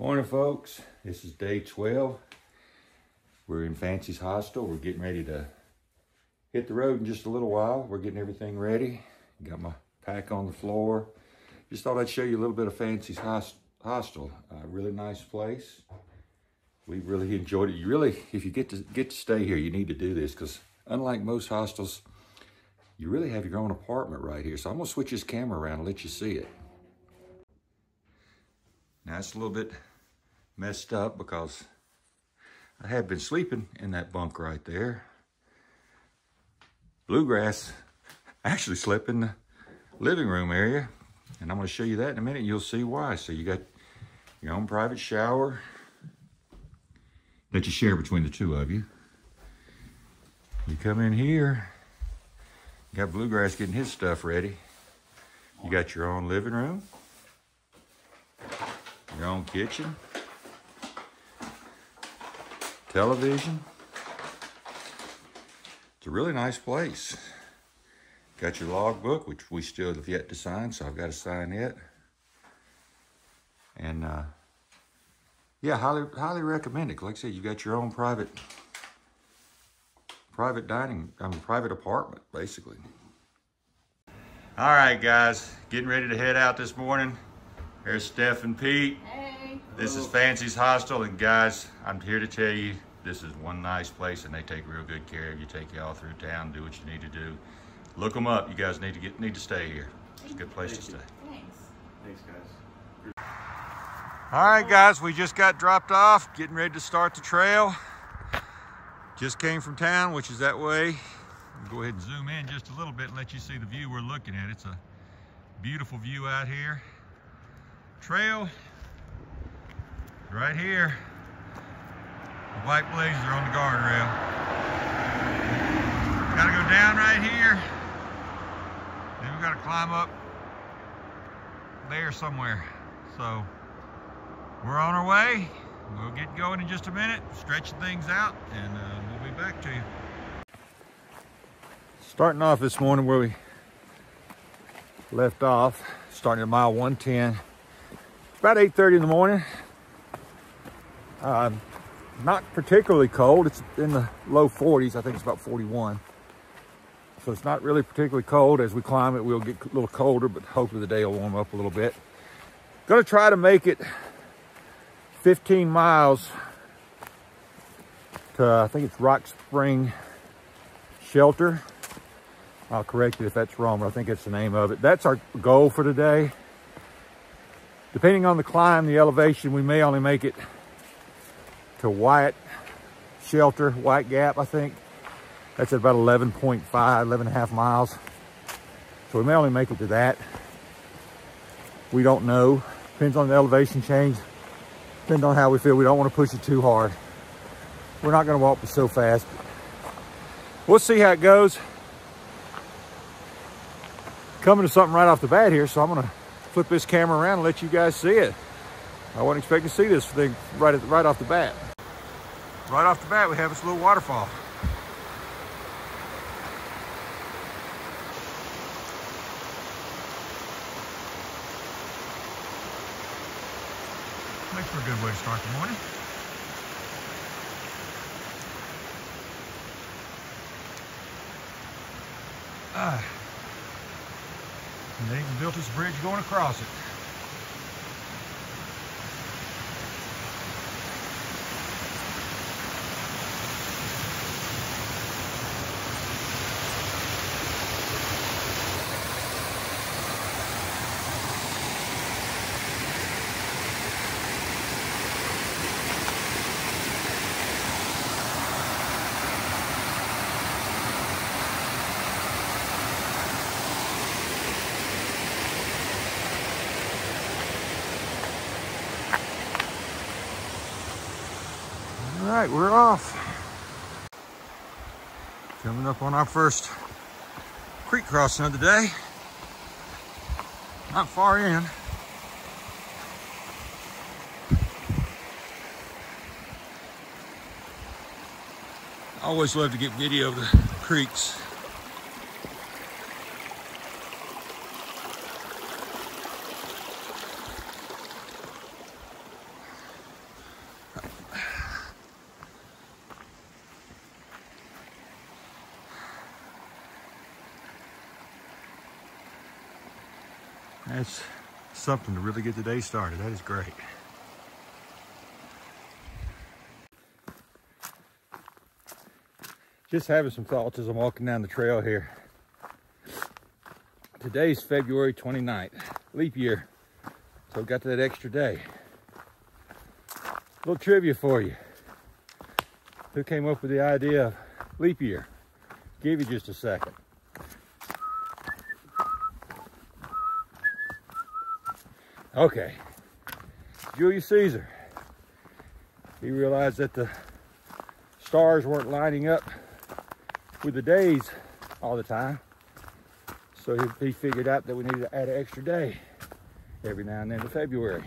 Morning, folks. This is day 12. We're in Fancy's Hostel. We're getting ready to hit the road in just a little while. We're getting everything ready. Got my pack on the floor. Just thought I'd show you a little bit of Fancy's Hostel. Really nice place. We really enjoyed it. You really, if you get to stay here, you need to do this, because unlike most hostels, you really have your own apartment right here. So I'm gonna switch this camera around and let you see it. Now it's a little bit messed up because I had been sleeping in that bunk right there. Bluegrass actually slept in the living room area, and I'm going to show you that in a minute. You'll see why. So you got your own private shower that you share between the two of you. You come in here, you got Bluegrass getting his stuff ready. You got your own living room, your own kitchen, television. It's a really nice place. Got your logbook, which we still have yet to sign, so I've got to sign it. And yeah, highly recommend it. Like I said, you got your own private private apartment, basically. All right, guys, getting ready to head out this morning. There's Steph and Pete. Hey. This is Fancy's Hostel, and guys, I'm here to tell you, this is one nice place, and they take real good care of you. Take you all through town, do what you need to do. Look them up. You guys need to stay here. It's a good place to stay. Thanks. Thanks, guys. All right, guys, we just got dropped off, getting ready to start the trail. Just came from town, which is that way. I'll go ahead and zoom in just a little bit and let you see the view we're looking at. It's a beautiful view out here. Trail right here. The white blazes are on the guardrail. Gotta go down right here. Then we gotta climb up there somewhere. So we're on our way. We'll get going in just a minute, stretching things out, and we'll be back to you. Starting off this morning where we left off, starting at mile 110. About 8:30 in the morning. Not particularly cold. It's in the low 40s. I think it's about 41. So it's not really particularly cold. As we climb it, we'll get a little colder, but hopefully the day will warm up a little bit. Gonna try to make it 15 miles to, I think it's Rock Spring Shelter. I'll correct it if that's wrong, but I think that's the name of it. That's our goal for today. Depending on the climb, the elevation, we may only make it to White Shelter, White Gap, I think. That's at about 11.5, 11.5 miles. So we may only make it to that. We don't know. Depends on the elevation change. Depends on how we feel. We don't want to push it too hard. We're not going to walk so fast. We'll see how it goes. Coming to something right off the bat here, so I'm going to flip this camera around and let you guys see it. I wasn't expecting to see this thing right off the bat. Right off the bat, we have this little waterfall. Makes for a good way to start the morning. And they even built this bridge going across it. All right, we're off. Coming up on our first creek crossing of the day. Not far in. I always love to get video of the creeks. That's something to really get the day started. That is great. Just having some thoughts as I'm walking down the trail here. Today's February 29th, leap year. So got that extra day. Little trivia for you. Who came up with the idea of leap year? Give you just a second. Okay, Julius Caesar. He realized that the stars weren't lining up with the days all the time. So he figured out that we needed to add an extra day every now and then to February.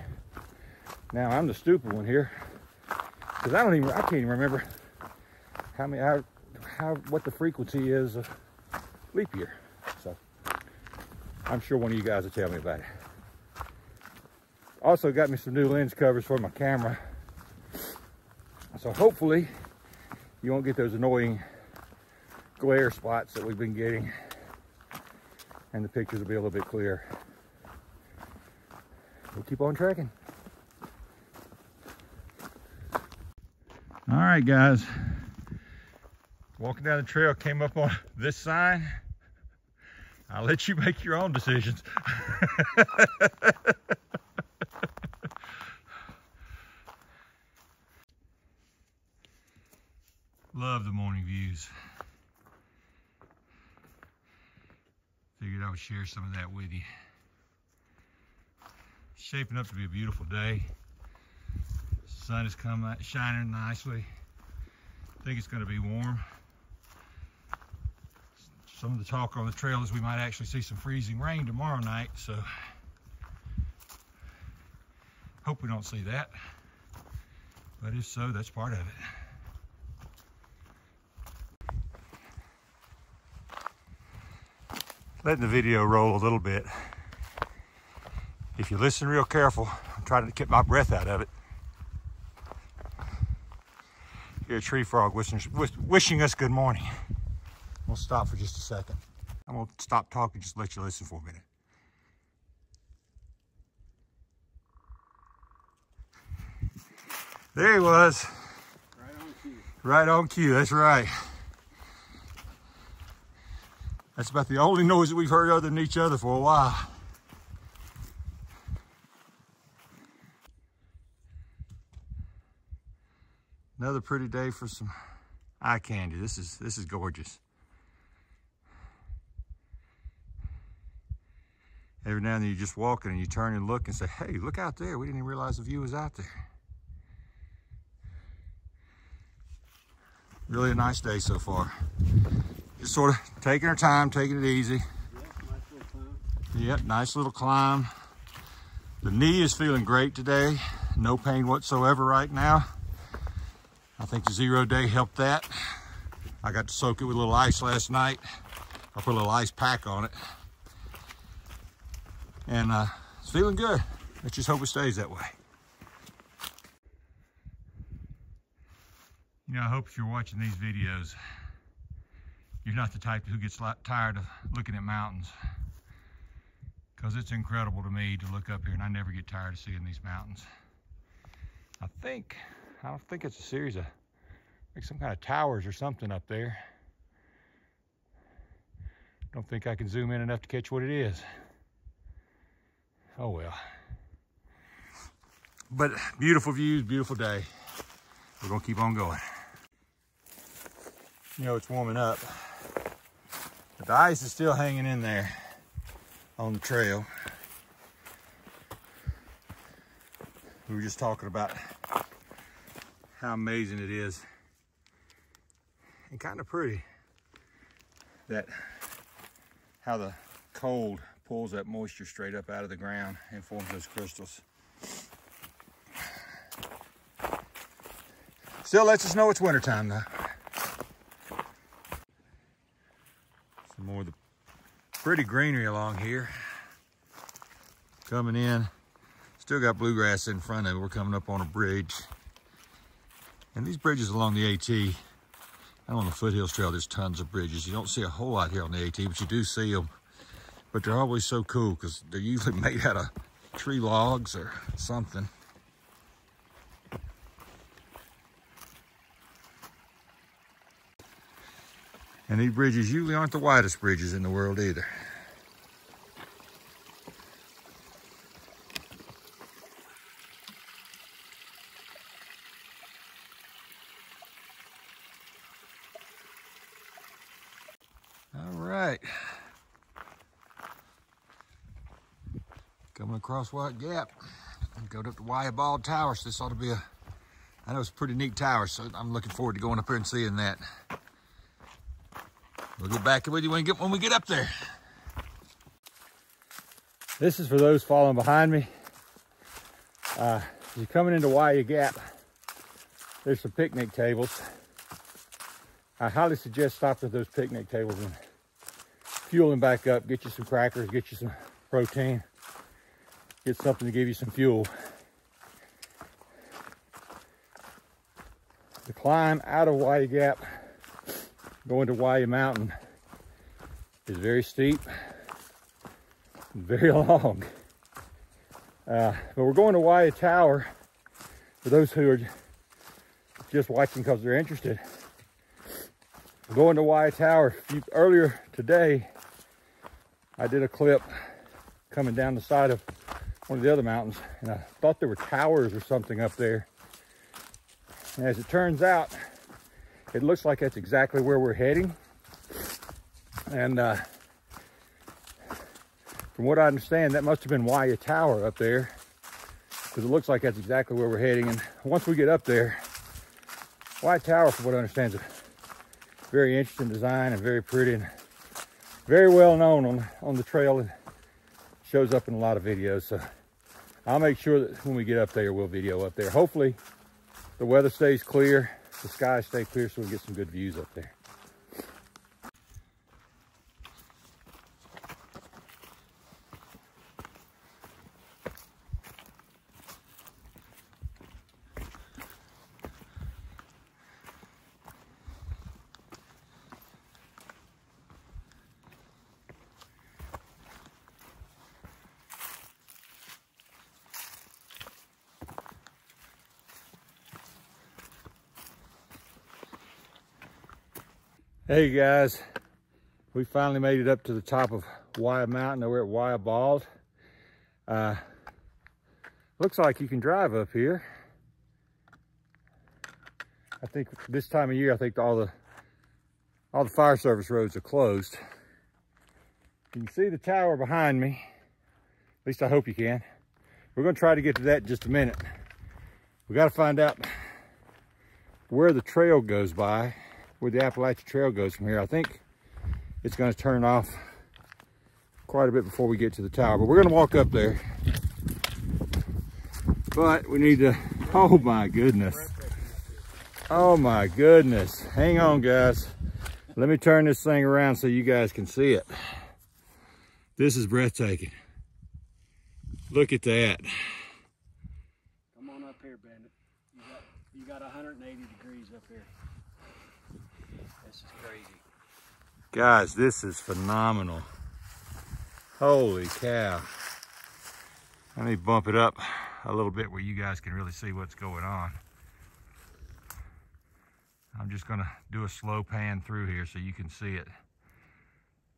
Now I'm the stupid one here, because I can't even remember what the frequency is of leap year. So I'm sure one of you guys will tell me about it. Also got me some new lens covers for my camera. So hopefully you won't get those annoying glare spots that we've been getting, and the pictures will be a little bit clearer. We'll keep on trekking. All right, guys. Walking down the trail, came up on this sign. I'll let you make your own decisions. Love the morning views. Figured I would share some of that with you. It's shaping up to be a beautiful day. Sun is coming out, shining nicely. I think it's going to be warm. Some of the talk on the trail is we might actually see some freezing rain tomorrow night, so hope we don't see that. But if so, that's part of it. Letting the video roll a little bit. If you listen real careful, I'm trying to keep my breath out of it. Hear a tree frog wishing us good morning. We'll stop for just a second. I'm gonna stop talking, just let you listen for a minute. There he was. Right on cue. Right on cue, that's right. That's about the only noise that we've heard other than each other for a while. Another pretty day for some eye candy. This is gorgeous. Every now and then you're just walking and you turn and look and say, hey, look out there. We didn't even realize the view was out there. Really a nice day so far. Just sort of taking our time, taking it easy. Yep, nice little climb. Yep, nice little climb. The knee is feeling great today. No pain whatsoever right now. I think the 0 day helped that. I got to soak it with a little ice last night. I put a little ice pack on it. And it's feeling good. Let's just hope it stays that way. You know, I hope if you're watching these videos, you're not the type who gets tired of looking at mountains, because it's incredible to me to look up here, and I never get tired of seeing these mountains. I don't think it's a series of like some kind of towers or something up there. Don't think I can zoom in enough to catch what it is. Oh well. But beautiful views, beautiful day. We're gonna keep on going. You know, it's warming up, but the ice is still hanging in there on the trail. We were just talking about how amazing it is and kind of pretty that how the cold pulls that moisture straight up out of the ground and forms those crystals. Still lets us know it's wintertime though. Some more of the pretty greenery along here. Coming in, still got bluegrass in front of it. We're coming up on a bridge. And these bridges along the AT, and on the Foothills Trail, there's tons of bridges. You don't see a whole lot here on the AT, but you do see them but they're always so cool because they're usually made out of tree logs or something. And these bridges usually aren't the widest bridges in the world either. All right. Coming across White Gap. Go up to Wyabald Tower. So this ought to be I know it's a pretty neat tower, so I'm looking forward to going up there and seeing that. We'll get back with you when we get up there. This is for those following behind me. As you're coming into Waiya Gap, there's some picnic tables. I highly suggest stopping at those picnic tables and fueling back up. Get you some crackers, get you some protein, get something to give you some fuel. The climb out of Waiya Gap, going to Waiya Mountain, is very steep, very long. But we're going to Waiya Tower. For those who are just watching because they're interested, we're going to Waiya Tower. Earlier today, I did a clip coming down the side of one of the other mountains, and I thought there were towers or something up there. And as it turns out, it looks like that's exactly where we're heading. And from what I understand, that must have been Waiya Tower up there, because it looks like that's exactly where we're heading. And once we get up there, Waiya Tower, from what I understand, is a very interesting design and very pretty and very well known on the trail, and shows up in a lot of videos. So I'll make sure that when we get up there, we'll video up there. Hopefully the weather stays clear, the skies stay clear, so we'll get some good views up there. Hey guys, we finally made it up to the top of Waiya Mountain. Now we're at Wyabald. Looks like you can drive up here. I think this time of year, I think all the fire service roads are closed. You can see the tower behind me. At least I hope you can. We're going to try to get to that in just a minute. We got to find out where the trail goes by, where the Appalachian Trail goes from here. I think it's going to turn off quite a bit before we get to the tower, but we're going to walk up there. But we need to, oh my goodness. Oh my goodness. Hang on guys. Let me turn this thing around so you guys can see it. This is breathtaking. Look at that. Come on up here, Bandit. You got 180 degrees up here. This is crazy. Guys, this is phenomenal. Holy cow. Let me bump it up a little bit where you guys can really see what's going on. I'm just gonna do a slow pan through here so you can see it.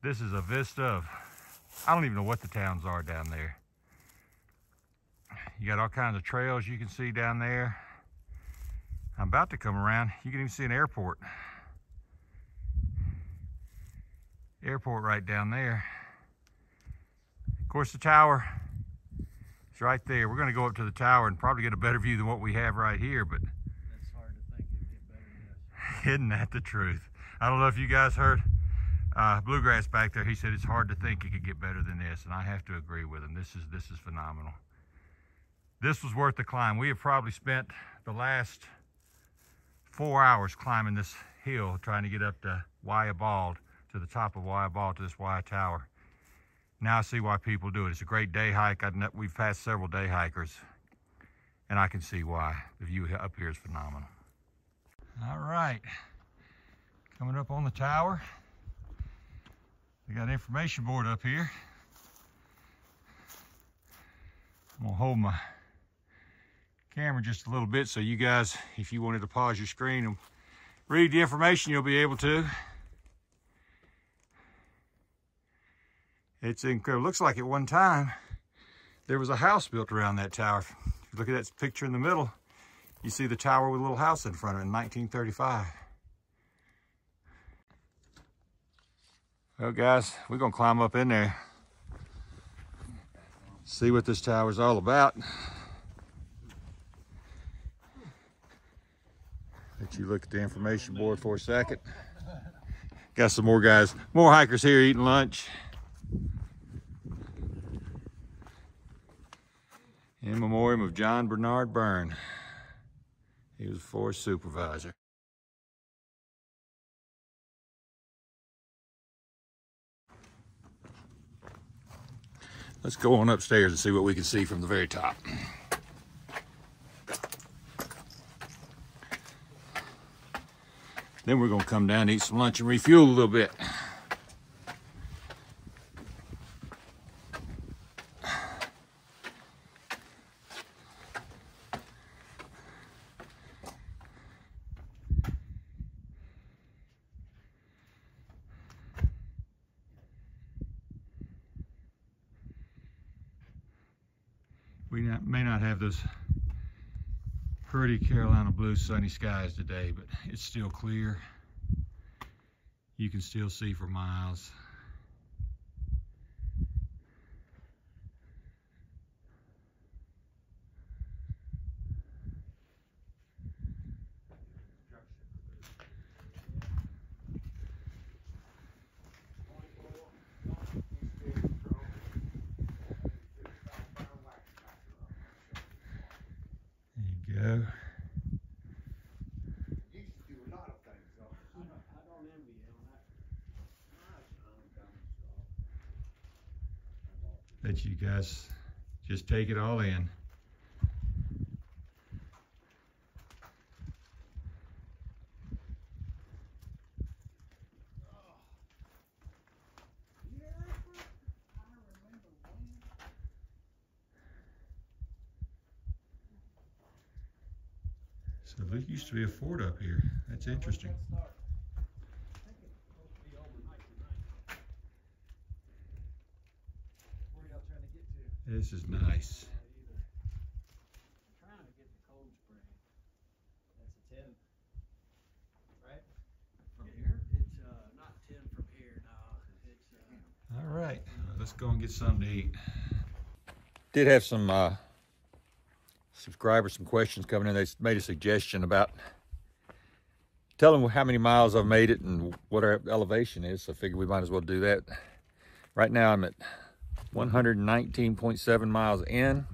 This is a vista of, I don't even know what the towns are down there. You got all kinds of trails you can see down there. I'm about to come around. You can even see an airport. Airport right down there. Of course, the tower is right there. We're going to go up to the tower and probably get a better view than what we have right here, but that's hard to think it'd get better than this. Isn't that the truth? I don't know if you guys heard Bluegrass back there. He said it's hard to think it could get better than this, and I have to agree with him. This is phenomenal. This was worth the climb. We have probably spent the last 4 hours climbing this hill trying to get up to Wyabald, to the top of Wyabald, to this Waiya Tower. Now I see why people do it. It's a great day hike. We've passed several day hikers, and I can see why. The view up here is phenomenal. All right, coming up on the tower. We got an information board up here. I'm gonna hold my camera just a little bit so you guys, if you wanted to pause your screen and read the information, you'll be able to. It's incredible. Looks like at one time there was a house built around that tower. If you look at that picture in the middle, you see the tower with a little house in front of it in 1935. Well, guys, we're gonna climb up in there, see what this tower's all about. Let you look at the information board for a second. Got some more guys, more hikers here eating lunch. In memoriam of John Bernard Byrne. He was a forest supervisor. Let's go on upstairs and see what we can see from the very top. Then we're gonna come down, eat some lunch, and refuel a little bit. We may not have those pretty Carolina blue sunny skies today, but it's still clear. You can still see for miles. Go. I don't envy you on that. Let you guys just take it all in. So there used to be a fort up here. That's interesting. This is nice. I'm trying to get the Cold Spring. That's a 10, right? From here? It's not 10 from here, no. It's All right, let's go and get something to eat. Did have some subscribers, some questions coming in. They made a suggestion about telling them how many miles I've made it and what our elevation is. So I figured we might as well do that. Right now I'm at 119.7 miles in.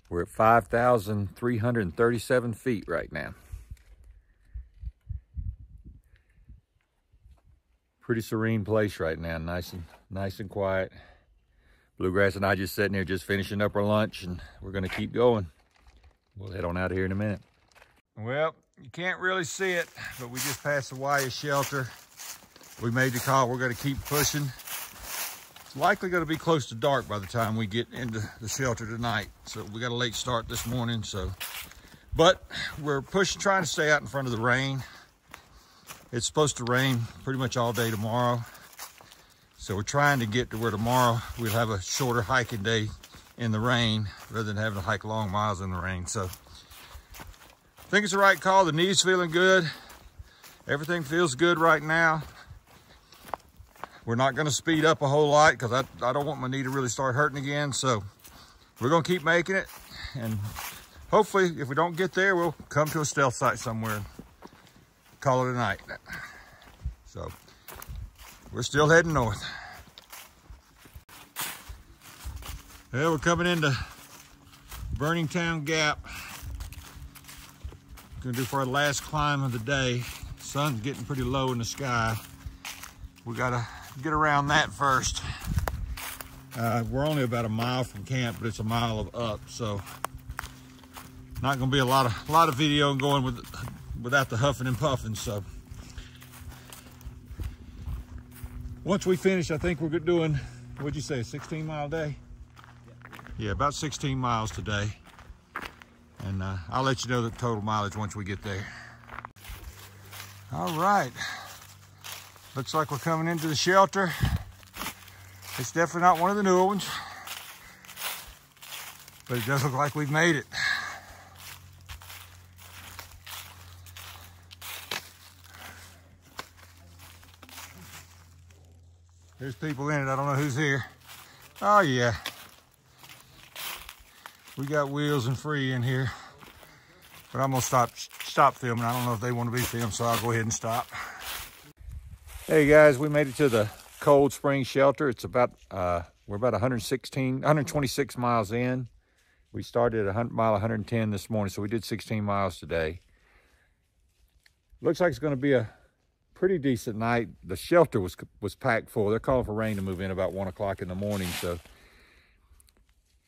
We're at 5,337 feet right now. Pretty serene place right now, nice and quiet. Bluegrass and I just sitting here, just finishing up our lunch, and we're gonna keep going. We'll head on out of here in a minute. Well, you can't really see it, but we just passed the Waiya shelter. We made the call, we're gonna keep pushing. It's likely gonna be close to dark by the time we get into the shelter tonight. So we got a late start this morning, but we're pushing, trying to stay out in front of the rain. It's supposed to rain pretty much all day tomorrow. So we're trying to get to where tomorrow we'll have a shorter hiking day in the rain rather than having to hike long miles in the rain. So I think it's the right call. The knee's feeling good. Everything feels good right now. We're not gonna speed up a whole lot because I don't want my knee to really start hurting again. So we're gonna keep making it. And hopefully if we don't get there, we'll come to a stealth site somewhere and call it a night. So we're still heading north. Well, we're coming into Burning Town Gap. Gonna do for our last climb of the day. Sun's getting pretty low in the sky. We gotta get around that first. We're only about a mile from camp, but it's a mile of up, so not gonna be a lot of video going without the huffing and puffing. So once we finish, I think we're doing, what'd you say, a 16-mile day? Yeah, about 16 miles today. And I'll let you know the total mileage once we get there. All right. Looks like we're coming into the shelter. It's definitely not one of the newer ones, but it does look like we've made it. There's people in it. I don't know who's here. Oh yeah. We got Wheels and Free in here, but I'm gonna stop filming. I don't know if they want to be filmed, so I'll go ahead and stop. Hey guys, we made it to the Cold Spring Shelter. It's about we're about 126 miles in. We started at mile 110 this morning, so we did 16 miles today. Looks like it's going to be a pretty decent night. The shelter was packed full. They're calling for rain to move in about 1 o'clock in the morning, so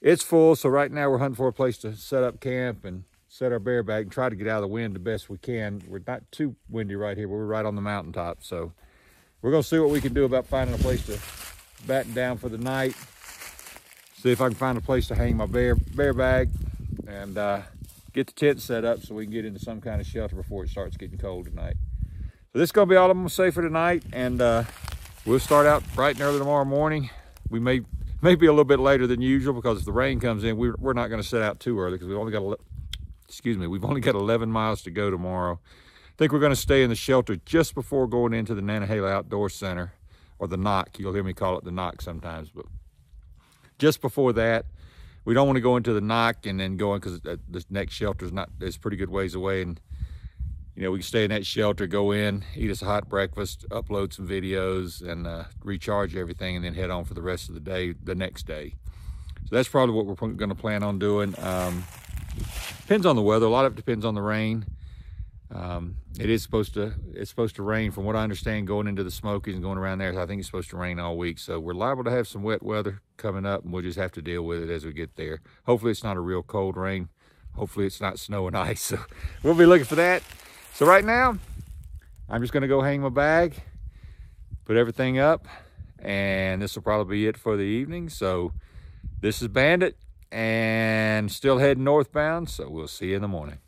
it's full. So right now we're hunting for a place to set up camp and set our bear bag and try to get out of the wind the best we can. We're not too windy right here, but we're right on the mountaintop, so we're gonna see what we can do about finding a place to batten down for the night. See if I can find a place to hang my bear bag and get the tent set up so we can get into some kind of shelter before it starts getting cold tonight. So this is gonna be all I'm gonna say for tonight, and we'll start out bright and early tomorrow morning. We may be a little bit later than usual because if the rain comes in, we're not gonna set out too early because we've only got 11 miles to go tomorrow. I think we're gonna stay in the shelter just before going into the Nantahala Outdoor Center, or the Knock. You'll hear me call it the Knock sometimes, but just before that. We don't want to go into the Knock and then go in because the next shelter is pretty good ways away, and you know, we can stay in that shelter, go in, eat us a hot breakfast, upload some videos, and recharge everything, and then head on for the rest of the day, the next day. So that's probably what we're going to plan on doing. Depends on the weather. A lot of it depends on the rain. It's supposed to rain, from what I understand, going into the Smokies and going around there. I think it's supposed to rain all week, so we're liable to have some wet weather coming up, and we'll just have to deal with it as we get there. Hopefully it's not a real cold rain. Hopefully it's not snow and ice, so we'll be looking for that. So right now, I'm just gonna go hang my bag, put everything up, and this will probably be it for the evening. So this is Bandit, and still heading northbound, so we'll see you in the morning.